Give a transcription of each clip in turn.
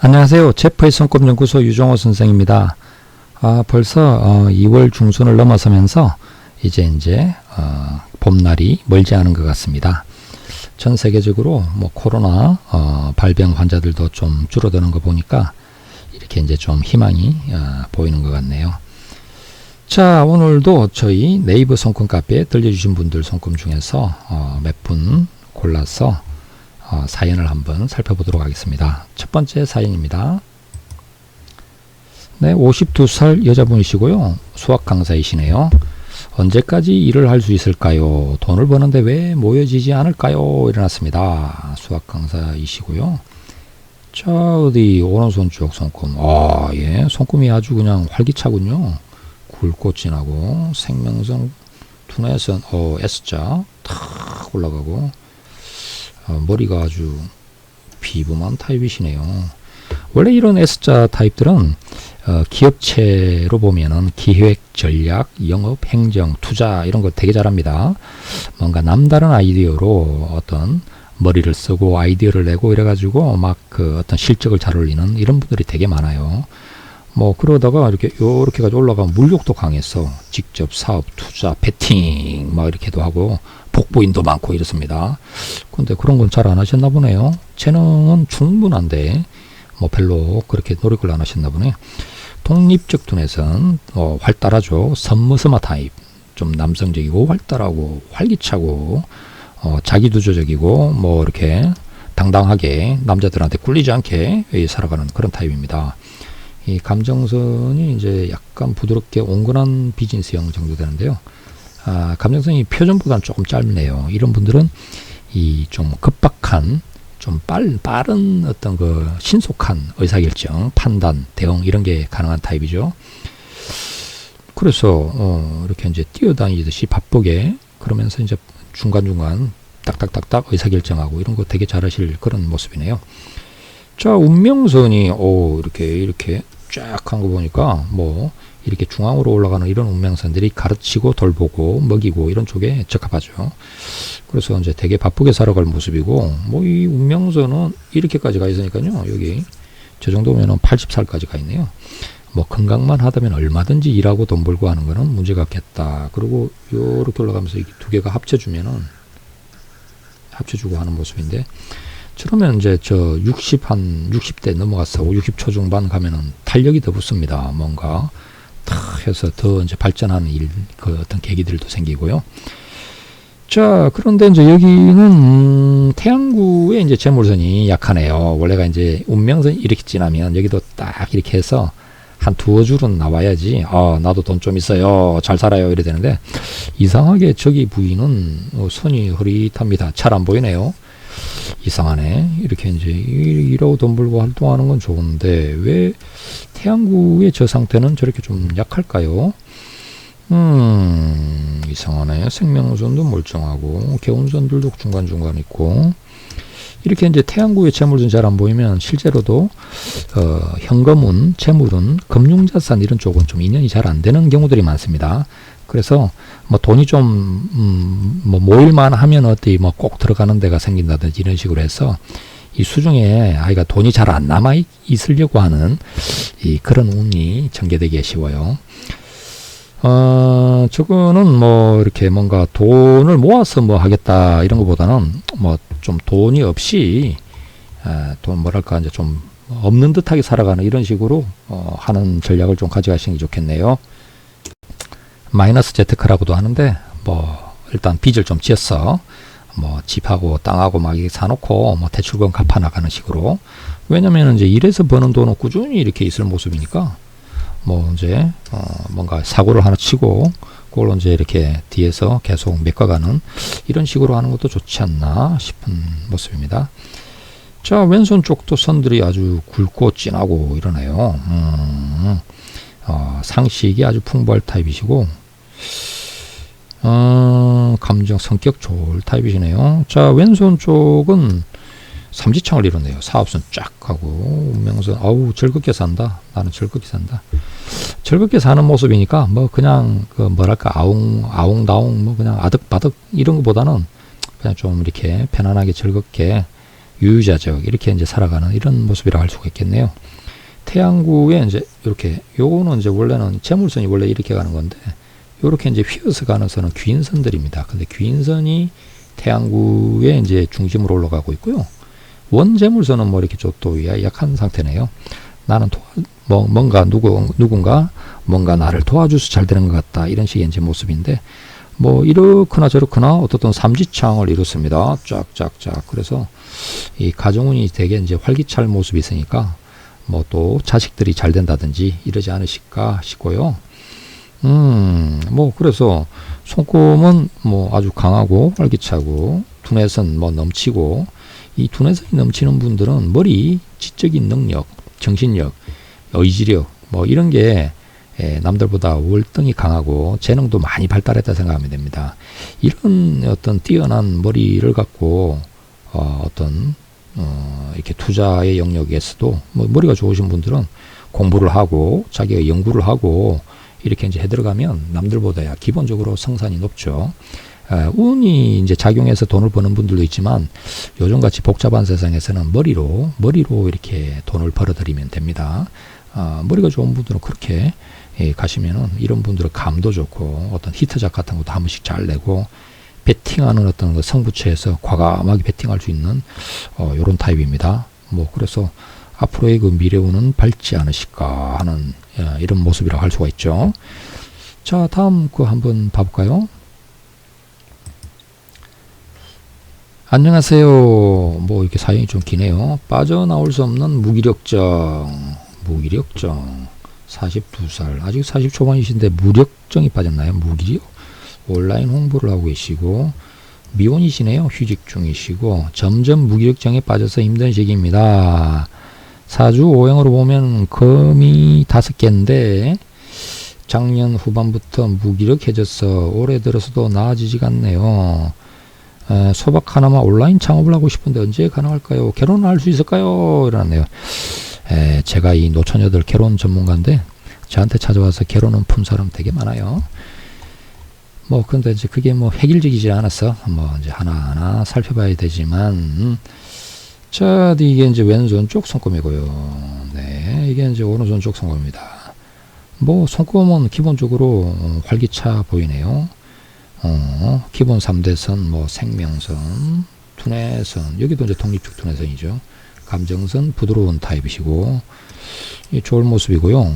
안녕하세요. 제프의 손꼽연구소 유종호 선생입니다. 벌써 2월 중순을 넘어서면서 이제 봄날이 멀지 않은 것 같습니다. 전 세계적으로 코로나 발병 환자들도 좀 줄어드는 거 보니까 이렇게 이제 좀 희망이 보이는 것 같네요. 자, 오늘도 저희 네이버 손금 카페에 들려주신 분들 손금 중에서 몇 분 골라서 사연을 한번 살펴보도록 하겠습니다. 첫 번째 사연입니다. 네, 52살 여자분이시고요. 수학 강사이시네요. 언제까지 일을 할 수 있을까요? 돈을 버는데 왜 모여지지 않을까요? 일어났습니다. 수학 강사이시고요. 자, 어디 오른손 쪽 손금. 예, 손금이 아주 그냥 활기차군요. 굵고 진하고 생명선, 투내선, S자 탁 올라가고 머리가 아주 비범한 타입이시네요. 원래 이런 S자 타입들은 기업체로 보면은 기획, 전략, 영업, 행정, 투자 이런 거 되게 잘합니다. 뭔가 남다른 아이디어로 어떤 머리를 쓰고 아이디어를 내고 이래가지고 막 그 어떤 실적을 잘 올리는 이런 분들이 되게 많아요. 그러다가 이렇게 가지고 올라가면 물욕도 강해서 직접 사업, 투자, 베팅 막 이렇게도 하고 복부인도 많고 이렇습니다. 근데 그런 건 잘 안 하셨나 보네요. 재능은 충분한데 별로 그렇게 노력을 안 하셨나 보네. 독립적 둔에선 활달하죠. 선무스마 타입, 좀 남성적이고 활달하고 활기차고 자기두조적이고 이렇게 당당하게 남자들한테 꿀리지 않게 살아가는 그런 타입입니다. 이 감정선이 이제 약간 부드럽게 온건한 비즈니스형 정도 되는데요. 감정선이 표준보다는 조금 짧네요. 이런 분들은 이 좀 급박한, 좀 빠른 어떤 그 신속한 의사결정, 판단, 대응 이런 게 가능한 타입이죠. 그래서 이렇게 이제 뛰어다니듯이 바쁘게 그러면서 이제 중간중간 딱딱딱딱 의사결정하고 이런 거 되게 잘하실 그런 모습이네요. 자, 운명선이 이렇게 쫙 한 거 보니까 이렇게 중앙으로 올라가는 이런 운명선들이 가르치고 돌보고 먹이고 이런 쪽에 적합하죠. 그래서 이제 되게 바쁘게 살아갈 모습이고 이 운명선은 이렇게까지 가 있으니까요. 여기 저 정도면은 80살까지 가 있네요. 건강만 하다면 얼마든지 일하고 돈 벌고 하는 거는 문제가 없겠다. 그리고 요렇게 올라가면서 이게 두 개가 합쳐주고 하는 모습인데, 그러면 이제 60대 넘어가서 60 초중반 가면은 탄력이 더 붙습니다. 뭔가 탁 해서 더 이제 발전하는 그 어떤 계기들도 생기고요. 자, 그런데 이제 여기는 태양구에 이제 재물선이 약하네요. 원래가 이제 운명선이 이렇게 지나면 여기도 딱 이렇게 해서 한 두어 줄은 나와야지, 나도 돈 좀 있어요, 잘 살아요 이래 되는데, 이상하게 저기 부위는 선이 흐릿합니다. 잘 안 보이네요. 이상하네. 이렇게 이제 일하고 돈 벌고 활동하는 건 좋은데 왜 태양구의 저 상태는 저렇게 좀 약할까요? 이상하네. 생명선도 멀쩡하고 개운선들도 중간중간 있고, 이렇게 이제 태양구의 재물은 잘 안 보이면 실제로도 현금운, 재물운, 금융자산 이런 쪽은 좀 인연이 잘 안 되는 경우들이 많습니다. 그래서 돈이 좀 모일만 하면 어디 꼭 들어가는 데가 생긴다든지 이런 식으로 해서 이 수중에 아이가 돈이 잘 안 남아 있으려고 하는 그런 운이 전개되기가 쉬워요. 저거는 이렇게 뭔가 돈을 모아서 하겠다 이런 것보다는 좀 돈이 없이 이제 좀 없는 듯하게 살아가는 이런 식으로 하는 전략을 좀 가져가시는 게 좋겠네요. 마이너스 재테크라고도 하는데 일단 빚을 좀 지었어. 집하고 땅하고 막 이렇게 사놓고 대출금 갚아 나가는 식으로. 왜냐면 이제 일해서 버는 돈은 꾸준히 이렇게 있을 모습이니까 이제 뭔가 사고를 하나 치고 그걸 이제 이렇게 뒤에서 계속 메꿔가는 이런 식으로 하는 것도 좋지 않나 싶은 모습입니다. 자, 왼손 쪽도 선들이 아주 굵고 진하고 이러네요. 상식이 아주 풍부할 타입이시고 감정 성격 좋을 타입이시네요. 자, 왼손 쪽은 삼지창을 이루네요. 사업선 쫙 하고 운명선 즐겁게 산다. 나는 즐겁게 산다. 즐겁게 사는 모습이니까 그냥 아웅다웅 그냥 아득바득 이런 것보다는 그냥 좀 이렇게 편안하게 즐겁게 유유자적 이렇게 이제 살아가는 이런 모습이라고 할 수가 있겠네요. 태양구에 이제 이렇게 요거는 이제 원래는 재물선이 원래 이렇게 가는 건데 요렇게 이제 휘어서 가는 선은 귀인선들입니다. 근데 귀인선이 태양구에 이제 중심으로 올라가고 있고요. 원재물선은 뭐 이렇게 또 약한 상태네요. 나는 뭔가 누군가 뭔가 나를 도와줘서 잘 되는 것 같다. 이런 식의 이제 모습인데 뭐 이렇거나 저렇거나 어떻든 삼지창을 이뤘습니다. 쫙쫙쫙. 그래서 이 가정운이 되게 이제 활기찰 모습이 있으니까 뭐 또 자식들이 잘 된다든지 이러지 않으실까 싶고요. 뭐 그래서 손금은 뭐 아주 강하고 활기차고 두뇌선 뭐 넘치고 이 두뇌선이 넘치는 분들은 머리, 지적인 능력, 정신력, 의지력 뭐 이런 게 남들보다 월등히 강하고 재능도 많이 발달했다 생각하면 됩니다. 이런 어떤 뛰어난 머리를 갖고 이렇게 투자의 영역에서도 뭐 머리가 좋으신 분들은 공부를 하고 자기가 연구를 하고 이렇게 이제 해 들어가면 남들보다야 기본적으로 성산이 높죠. 운이 이제 작용해서 돈을 버는 분들도 있지만 요즘같이 복잡한 세상에서는 머리로 이렇게 돈을 벌어들이면 됩니다. 머리가 좋은 분들은 그렇게 가시면은 이런 분들은 감도 좋고 어떤 히트작 같은 것도 한 번씩 잘 내고 배팅하는 어떤 그 성부처에서 과감하게 배팅할 수 있는 요런 타입입니다. 뭐 그래서 앞으로의 그 미래운은 밝지 않으실까 하는 이런 모습이라고 할 수가 있죠. 자, 다음 거 한번 봐볼까요? 안녕하세요. 뭐 이렇게 사연이 좀 기네요. 빠져나올 수 없는 무기력정 42살 아직 40 초반이신데 무력정이 빠졌나요? 무기력? 온라인 홍보를 하고 계시고 미혼이시네요. 휴직 중이시고 점점 무기력정에 빠져서 힘든 시기입니다. 사주 오행으로 보면 금이 5개인데 작년 후반부터 무기력해져서 올해 들어서도 나아지지가 않네요. 소박 하나만 온라인 창업을 하고 싶은데 언제 가능할까요? 결혼을 할 수 있을까요? 이러네요. 제가 이 노처녀들 결혼 전문가인데 저한테 찾아와서 결혼은 푼 사람 되게 많아요. 뭐 근데 이제 그게 뭐 획일적이지 않아서 뭐 이제 하나하나 살펴봐야 되지만 자, 이게 이제 왼손 쪽 손금이고요. 네, 이게 이제 오른손 쪽 손금입니다. 뭐 손금은 기본적으로 활기차 보이네요. 기본 3대선, 뭐 생명선, 두뇌선, 여기도 이제 독립적 두뇌선이죠. 감정선, 부드러운 타입이시고, 좋을 모습이고요.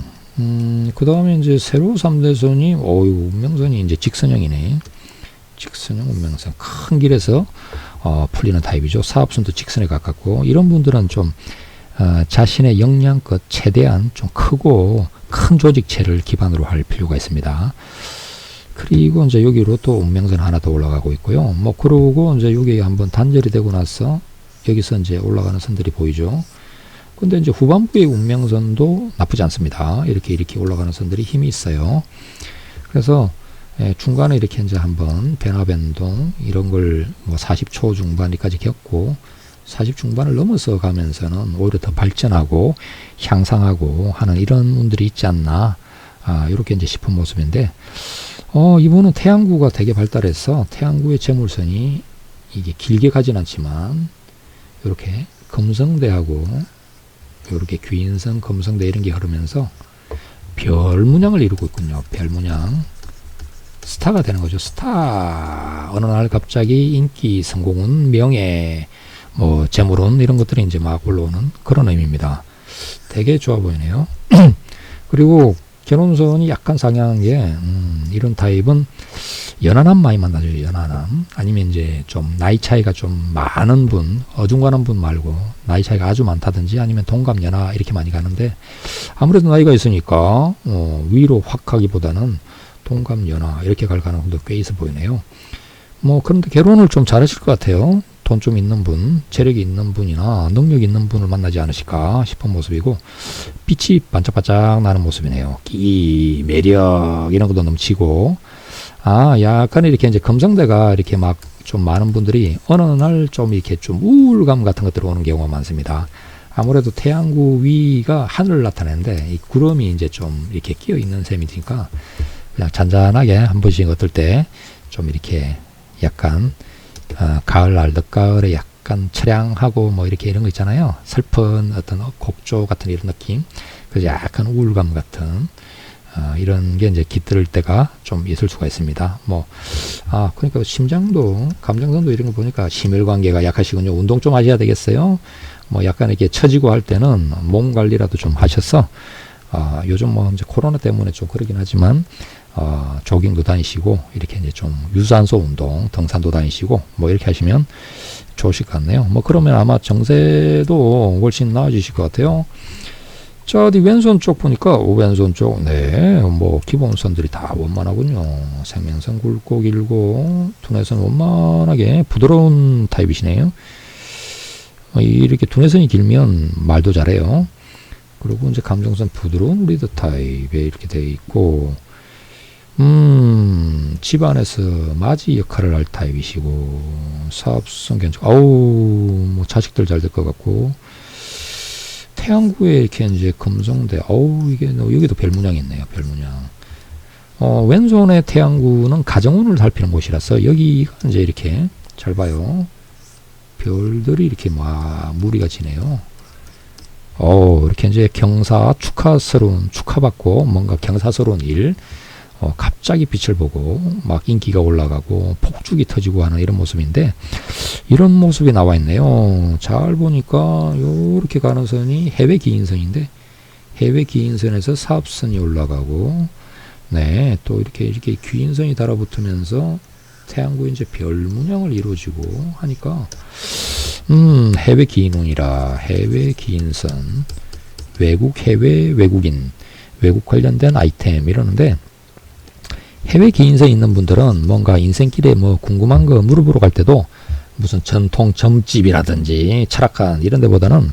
그 다음에 이제 세로 3대선이, 운명선이 이제 직선형이네. 직선형 운명선. 큰 길에서, 풀리는 타입이죠. 사업선도 직선에 가깝고, 이런 분들은 좀, 자신의 역량껏 최대한 좀 크고, 큰 조직체를 기반으로 할 필요가 있습니다. 그리고 이제 여기로 또 운명선 하나 더 올라가고 있고요. 뭐 그러고 이제 여기 한번 단절이 되고 나서 여기서 이제 올라가는 선들이 보이죠. 근데 이제 후반부의 운명선도 나쁘지 않습니다. 이렇게 올라가는 선들이 힘이 있어요. 그래서 중간에 이렇게 이제 한번 변화 변동 이런 걸 뭐 40초 중반까지 겪고 40 중반을 넘어서 가면서는 오히려 더 발전하고 향상하고 하는 이런 운들이 있지 않나. 이렇게 이제 싶은 모습인데, 이분은 태양구가 되게 발달해서 태양구의 재물선이 이게 길게 가진 않지만, 이렇게 금성대하고, 이렇게 귀인선, 금성대 이런 게 흐르면서 별문양을 이루고 있군요. 별문양. 스타가 되는 거죠. 스타. 어느 날 갑자기 인기, 성공운, 명예, 뭐, 재물운, 이런 것들이 이제 막 올라오는 그런 의미입니다. 되게 좋아 보이네요. 그리고 결혼선이 약간 상향한 게, 이런 타입은 연하남 많이 만나죠. 연하남. 아니면 이제 좀 나이 차이가 좀 많은 분, 어중간한 분 말고, 나이 차이가 아주 많다든지 아니면 동갑 연하 이렇게 많이 가는데, 아무래도 나이가 있으니까, 위로 확 가기보다는 동갑 연하 이렇게 갈 가능성도 꽤 있어 보이네요. 뭐, 그런데 결혼을 좀 잘하실 것 같아요. 돈 좀 있는 분, 재력이 있는 분이나 능력 있는 분을 만나지 않으실까 싶은 모습이고, 빛이 반짝반짝 나는 모습이네요. 끼, 매력, 이런 것도 넘치고, 약간 이렇게 이제 금성대가 이렇게 막 좀 많은 분들이 어느 날 좀 이렇게 좀 우울감 같은 것 들어오는 경우가 많습니다. 아무래도 태양구 위가 하늘을 나타내는데, 이 구름이 이제 좀 이렇게 끼어 있는 셈이니까, 그냥 잔잔하게 한 번씩 어떨 때 좀 이렇게 약간 가을날, 늦가을에 약간 처량하고 뭐 이렇게 이런 거 있잖아요. 슬픈 어떤 곡조 같은 이런 느낌. 그래서 약간 우울감 같은 이런 게 이제 깃들 때가 좀 있을 수가 있습니다. 그러니까 심장도, 감정선도 이런 거 보니까 심혈관계가 약하시군요. 운동 좀 하셔야 되겠어요. 약간 이렇게 처지고 할 때는 몸 관리라도 좀 하셔서, 요즘 이제 코로나 때문에 좀 그러긴 하지만, 조깅도 다니시고, 이렇게 이제 좀 유산소 운동, 등산도 다니시고, 이렇게 하시면 좋으실 것 같네요. 그러면 아마 정세도 훨씬 나아지실 것 같아요. 자, 어디 왼손 쪽 보니까, 왼손 쪽, 네, 기본선들이 다 원만하군요. 생명선 굵고 길고, 두뇌선 원만하게 부드러운 타입이시네요. 이렇게 두뇌선이 길면 말도 잘해요. 그리고 이제 감정선 부드러운 리더 타입에 이렇게 되어 있고, 집안에서 맞이 역할을 할 타입이시고, 사업성 괜찮고, 자식들 잘 될 것 같고, 태양구에 이렇게 이제 금성대, 이게, 여기도 별문양이 있네요, 별문양. 왼손의 태양구는 가정운을 살피는 곳이라서, 여기가 이제 이렇게, 잘 봐요. 별들이 이렇게 무리가 지네요. 이렇게 이제 축하받고, 뭔가 경사스러운 일, 갑자기 빛을 보고, 인기가 올라가고, 폭죽이 터지고 하는 이런 모습인데, 이런 모습이 나와 있네요. 잘 보니까, 요렇게 가는 선이 해외 기인선인데, 해외 기인선에서 사업선이 올라가고, 네, 또 이렇게 귀인선이 달아붙으면서, 태양구 이제 별 문양을 이루어지고 하니까, 해외 기인운이라, 해외 기인선, 해외 외국인, 외국 관련된 아이템 이러는데, 해외 기인선에 있는 분들은 뭔가 인생길에 궁금한 거 물어보러 갈 때도 무슨 전통 점집이라든지 철학관 이런 데보다는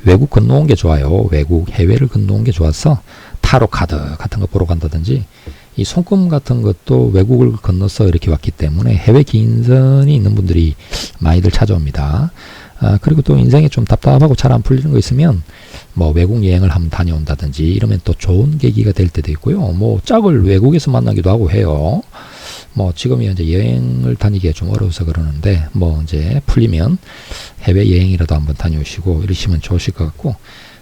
외국 건너온 게 좋아요. 해외를 건너온 게 좋아서 타로 카드 같은 거 보러 간다든지 이 손금 같은 것도 외국을 건너서 이렇게 왔기 때문에 해외 기인선이 있는 분들이 많이들 찾아옵니다. 그리고 또 인생에 좀 답답하고 잘 안 풀리는 거 있으면 외국 여행을 한번 다녀온다든지 이러면 또 좋은 계기가 될 때도 있고요. 짝을 외국에서 만나기도 하고 해요. 지금이 이제 여행을 다니기가 좀 어려워서 그러는데 이제 풀리면 해외 여행이라도 한번 다녀오시고 이러시면 좋으실 것 같고,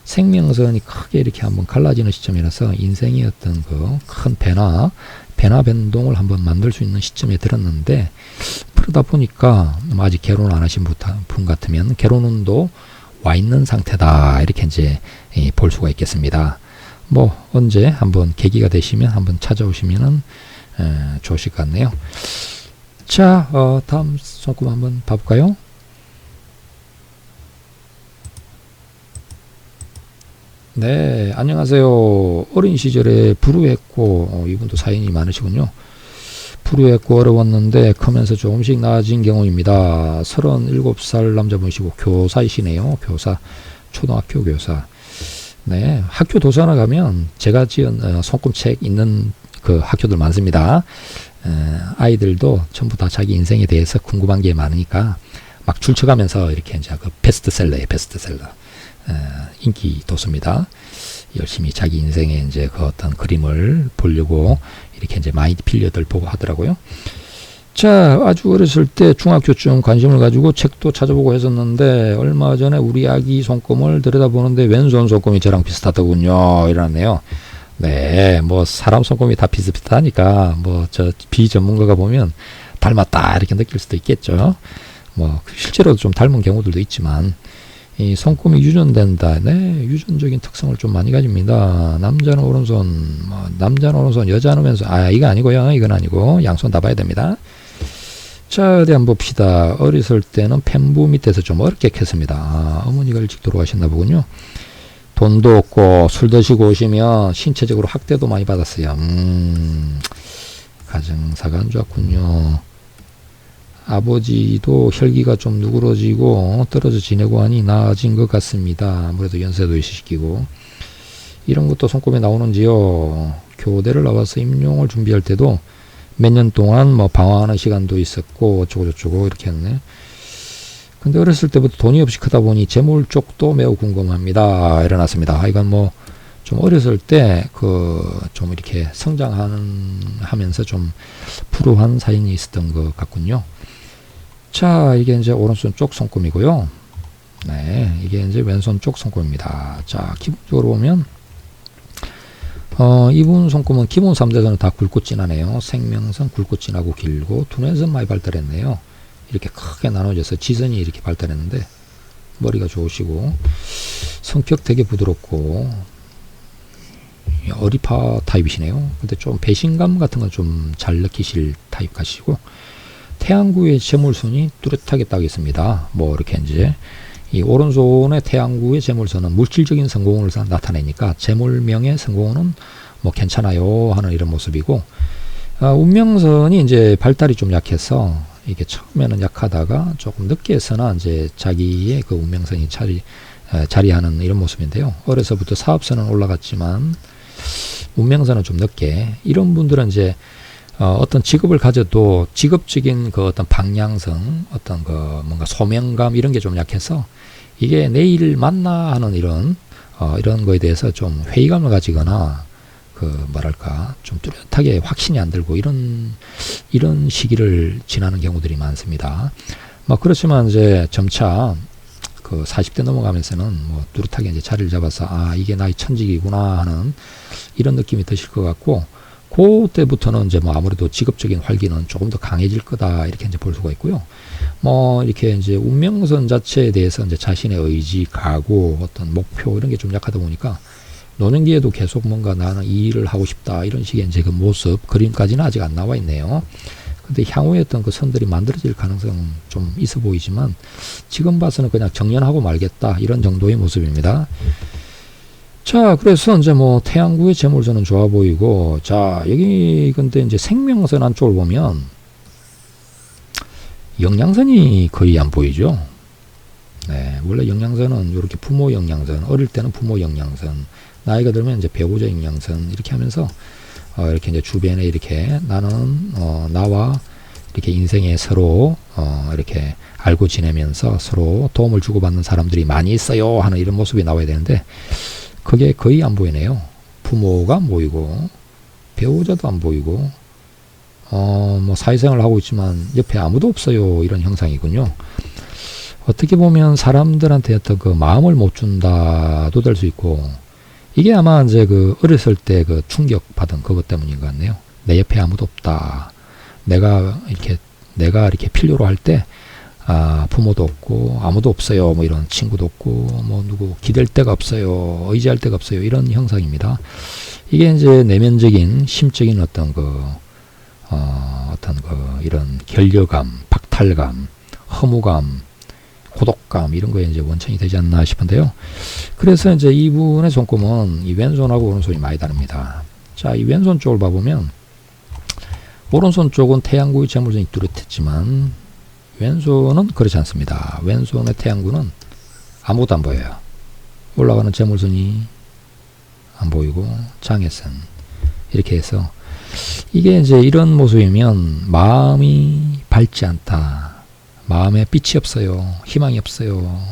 생명선이 크게 이렇게 한번 갈라지는 시점이라서 인생의 어떤 그 큰 변화 변동을 한번 만들 수 있는 시점에 들었는데, 그러다 보니까 아직 결혼 안 하신 분 같으면 결혼운도 와 있는 상태다, 이렇게 이제 볼 수가 있겠습니다. 언제 한번 계기가 되시면 한번 찾아오시면은 좋으실 것 같네요. 자, 다음 손금 한번 봐볼까요? 네, 안녕하세요. 어린 시절에 불우했고, 이분도 사연이 많으시군요. 불우했고 어려웠는데 크면서 조금씩 나아진 경우입니다. 37살 남자분이시고 교사이시네요. 교사, 초등학교 교사. 네, 학교 도서관에 가면 제가 지은 손금책 있는 그 학교들 많습니다. 아이들도 전부 다 자기 인생에 대해서 궁금한 게 많으니까 막 출처가면서 이렇게 이제 그 베스트셀러예요, 베스트셀러. 인기 도서입니다. 열심히 자기 인생에 이제 그 어떤 그림을 보려고 이렇게 이제 많이 빌려들 보고 하더라고요. 자, 아주 어렸을 때 중학교쯤 관심을 가지고 책도 찾아보고 했었는데, 얼마 전에 우리 아기 손금을 들여다보는데 왼손 손금이 저랑 비슷하더군요. 이러네요. 네, 사람 손금이 다 비슷비슷하니까, 저 비전문가가 보면 닮았다, 이렇게 느낄 수도 있겠죠. 실제로 좀 닮은 경우들도 있지만, 이 손금이 유전된다. 네, 유전적인 특성을 좀 많이 가집니다. 남자는 오른손, 남자는 오른손, 여자는 왼손. 이거 아니고요. 이건 아니고 양손 다 봐야 됩니다. 자, 어디 한번 봅시다. 어렸을 때는 펜부 밑에서 좀 어렵게 캤습니다. 어머니가 일찍 돌아가셨나 보군요. 돈도 없고 술 드시고 오시면 신체적으로 학대도 많이 받았어요. 가정사가 안 좋았군요. 아버지도 혈기가 좀 누그러지고 떨어져 지내고 하니 나아진 것 같습니다. 아무래도 연세도 있으시고. 이런 것도 손금에 나오는지요. 교대를 나와서 임용을 준비할 때도 몇 년 동안 방황하는 시간도 있었고 어쩌고저쩌고 이렇게 했네. 근데 어렸을 때부터 돈이 없이 크다 보니 재물 쪽도 매우 궁금합니다. 일어났습니다. 이건 좀 어렸을 때 좀 이렇게 성장하면서 좀 불우한 사연이 있었던 것 같군요. 자, 이게 이제 오른손 쪽 손금이고요. 네, 이게 이제 왼손 쪽 손금입니다. 자, 기본적으로 보면 이분 손금은 기본 3대선은 다 굵고 진하네요. 생명선 굵고 진하고 길고 두뇌선 많이 발달했네요. 이렇게 크게 나눠져서 지선이 이렇게 발달했는데 머리가 좋으시고 성격 되게 부드럽고 어리파 타입이시네요. 근데 좀 배신감 같은 건 좀 잘 느끼실 타입 같으시고 태양구의 재물선이 뚜렷하게 딱 있습니다. 뭐 이렇게 이제 이 오른손의 태양구의 재물선은 물질적인 성공을 나타내니까 재물명의 성공은 뭐 괜찮아요 하는 이런 모습이고, 운명선이 이제 발달이 좀 약해서 이게 처음에는 약하다가 조금 늦게서나 이제 자기의 그 운명선이 자리하는 이런 모습인데요. 어려서부터 사업선은 올라갔지만 운명선은 좀 늦게, 이런 분들은 이제 어떤 직업을 가져도 직업적인 그 어떤 방향성, 어떤 그 뭔가 소명감 이런 게 좀 약해서 이게 내일 만나 하는 이런 거에 대해서 좀 회의감을 가지거나 그 뭐랄까 좀 뚜렷하게 확신이 안 들고 이런 시기를 지나는 경우들이 많습니다. 뭐 그렇지만 이제 점차 그 40대 넘어가면서는 뭐 뚜렷하게 이제 자리를 잡아서 아 이게 나의 천직이구나 하는 이런 느낌이 드실 것 같고, 그때부터는 이제 뭐 아무래도 직업적인 활기는 조금 더 강해질 거다 이렇게 이제 볼 수가 있고요. 뭐 이렇게 이제 운명선 자체에 대해서 이제 자신의 의지, 각오, 어떤 목표 이런 게 좀 약하다 보니까 노년기에도 계속 뭔가 나는 이 일을 하고 싶다 이런 식의 이제 그 모습 그림까지는 아직 안 나와 있네요. 근데 향후에 어떤 그 선들이 만들어질 가능성은 좀 있어 보이지만 지금 봐서는 그냥 정년하고 말겠다 이런 정도의 모습입니다. 자, 그래서 이제 뭐 태양구의 재물선은 좋아 보이고, 자, 여기 근데 이제 생명선 안쪽을 보면 영양선이 거의 안 보이죠. 네, 원래 영양선은 이렇게 부모 영양선, 어릴 때는 부모 영양선, 나이가 들면 이제 배우자 영양선 이렇게 하면서 이렇게 이제 주변에 이렇게 나는 나와 이렇게 인생에 서로 이렇게 알고 지내면서 서로 도움을 주고받는 사람들이 많이 있어요 하는 이런 모습이 나와야 되는데 그게 거의 안 보이네요. 부모가 안 보이고 배우자도 안 보이고 뭐 사회생활을 하고 있지만 옆에 아무도 없어요 이런 형상이군요. 어떻게 보면 사람들한테 어떤 그 마음을 못 준다도 될 수 있고, 이게 아마 이제 그 어렸을 때 그 충격 받은 그것 때문인 것 같네요. 내 옆에 아무도 없다. 내가 이렇게 필요로 할 때 부모도 없고 아무도 없어요. 뭐 이런 친구도 없고 뭐 누구 기댈 데가 없어요. 의지할 데가 없어요. 이런 형상입니다. 이게 이제 내면적인 심적인 어떤 이런 결여감, 박탈감, 허무감, 고독감 이런 거에 이제 원천이 되지 않나 싶은데요. 그래서 이제 이분의 손금은 이 왼손하고 오른손이 많이 다릅니다. 자, 이 왼손 쪽을 봐보면 오른손 쪽은 태양구의 재물선이 뚜렷했지만 왼손은 그렇지 않습니다. 왼손의 태양구는 아무것도 안 보여요. 올라가는 재물선이 안 보이고 장애선 이렇게 해서 이게 이제 이런 모습이면 마음이 밝지 않다. 마음에 빛이 없어요. 희망이 없어요.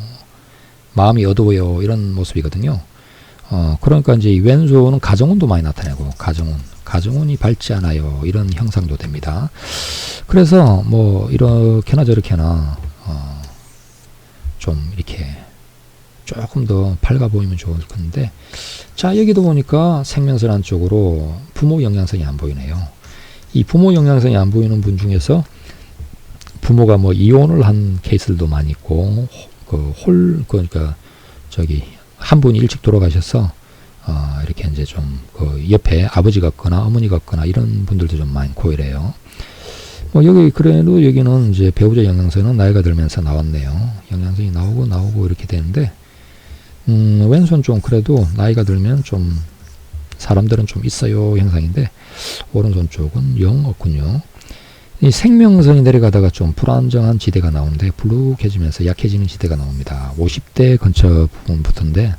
마음이 어두워요. 이런 모습이거든요. 그러니까 이제 이 왼손은 가정운도 많이 나타내고 가정운이 밝지 않아요. 이런 형상도 됩니다. 그래서 뭐 이렇게나 저렇게나 좀 이렇게 조금 더 밝아 보이면 좋을 건데, 자 여기도 보니까 생명선 안쪽으로 부모 영양선이 안 보이네요. 이 부모 영양선이 안 보이는 분 중에서 부모가 뭐 이혼을 한 케이스들도 많이 있고, 그러니까 저기 한 분이 일찍 돌아가셔서 이렇게 이제 좀 그 옆에 아버지가 없거나 어머니가 없거나 이런 분들도 좀 많고 이래요. 뭐 그래도 여기는 이제 배우자 영양선은 나이가 들면서 나왔네요. 영양선이 나오고 이렇게 되는데, 왼손 좀 그래도 나이가 들면 좀 사람들은 좀 있어요 형상인데 오른손 쪽은 영 없군요. 이 생명선이 내려가다가 좀 불안정한 지대가 나오는데 불룩해지면서 약해지는 지대가 나옵니다. 50대 근처 부분부터인데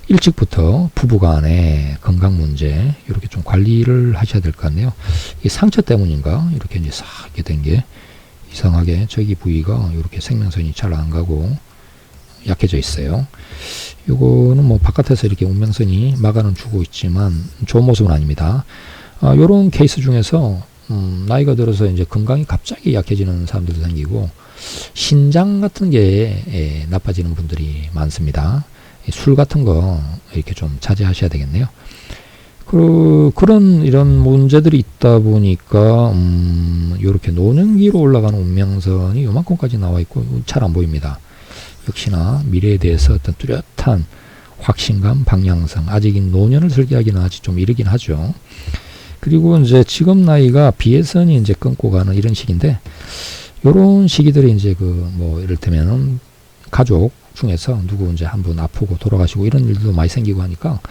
일찍부터 부부간의 건강 문제 이렇게 좀 관리를 하셔야 될 것 같네요. 이 상처 때문인가 이렇게 이제 싹 이렇게 된 게 이상하게 저기 부위가 이렇게 생명선이 잘 안 가고 약해져 있어요. 요거는 뭐 바깥에서 이렇게 운명선이 막아는 주고 있지만 좋은 모습은 아닙니다. 요런 케이스 중에서 나이가 들어서 이제 건강이 갑자기 약해지는 사람들도 생기고, 신장 같은 게 나빠지는 분들이 많습니다. 술 같은 거 이렇게 좀 자제하셔야 되겠네요. 그런 이런 문제들이 있다 보니까 이렇게 노년기로 올라가는 운명선이 요만큼까지 나와 있고 잘 안 보입니다. 역시나 미래에 대해서 어떤 뚜렷한 확신감, 방향성, 아직 노년을 설계하기는 아직 좀 이르긴 하죠. 그리고 이제 지금 나이가 비해선이 이제 끊고 가는 이런 시기인데, 요런 시기들이 이제 뭐 이를테면은 가족 중에서 누구 이제 한 분 아프고 돌아가시고 이런 일도 많이 생기고 하니까,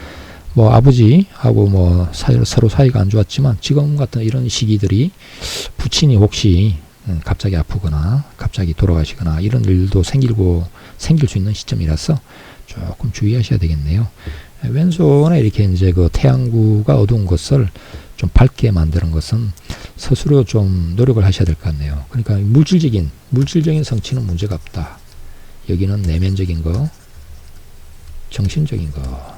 뭐 아버지하고 뭐 서로 사이가 안 좋았지만 지금 같은 이런 시기들이 부친이 혹시 갑자기 아프거나 갑자기 돌아가시거나 이런 일도 생길 수 있는 시점이라서 조금 주의하셔야 되겠네요. 왼손에 이렇게 이제 태양구가 어두운 것을 좀 밝게 만드는 것은 스스로 좀 노력을 하셔야 될 것 같네요. 그러니까 물질적인 성취는 문제가 없다. 여기는 내면적인 거, 정신적인 거,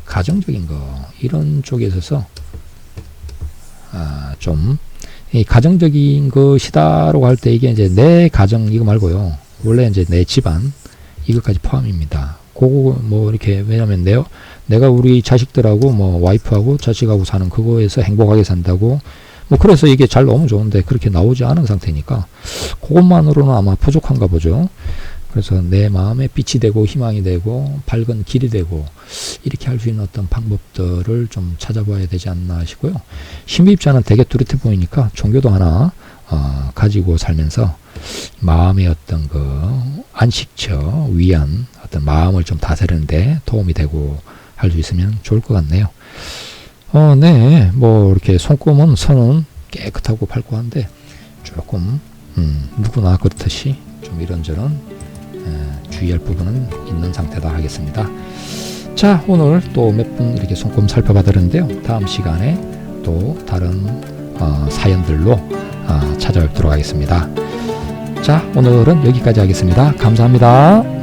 가정적인 거, 이런 쪽에 있어서 좀 이 가정적인 것이다라고 할 때 이게 이제 내 가정 이거 말고요. 원래 이제 내 집안 이것까지 포함입니다. 그거 뭐 이렇게, 왜냐면 내가 우리 자식들하고 뭐 와이프하고 자식하고 사는 그거에서 행복하게 산다고 뭐 그래서 이게 잘 너무 좋은데 그렇게 나오지 않은 상태니까 그것만으로는 아마 부족한가 보죠. 그래서 내 마음에 빛이 되고 희망이 되고 밝은 길이 되고 이렇게 할 수 있는 어떤 방법들을 좀 찾아봐야 되지 않나 하시고요. 신비입자는 되게 뚜렷해 보이니까 종교도 하나 가지고 살면서 마음의 어떤 안식처, 위안, 어떤 마음을 좀 다스리는데 도움이 되고 할 수 있으면 좋을 것 같네요. 네, 뭐 이렇게 손금은 선은 깨끗하고 밝고 한데 조금 누구나 그렇듯이 좀 이런저런 주의할 부분은 있는 상태다 하겠습니다. 자, 오늘 또 몇 분 이렇게 손금 살펴봐드렸는데요. 다음 시간에 또 다른 사연들로 찾아뵙도록 하겠습니다. 자, 오늘은 여기까지 하겠습니다. 감사합니다.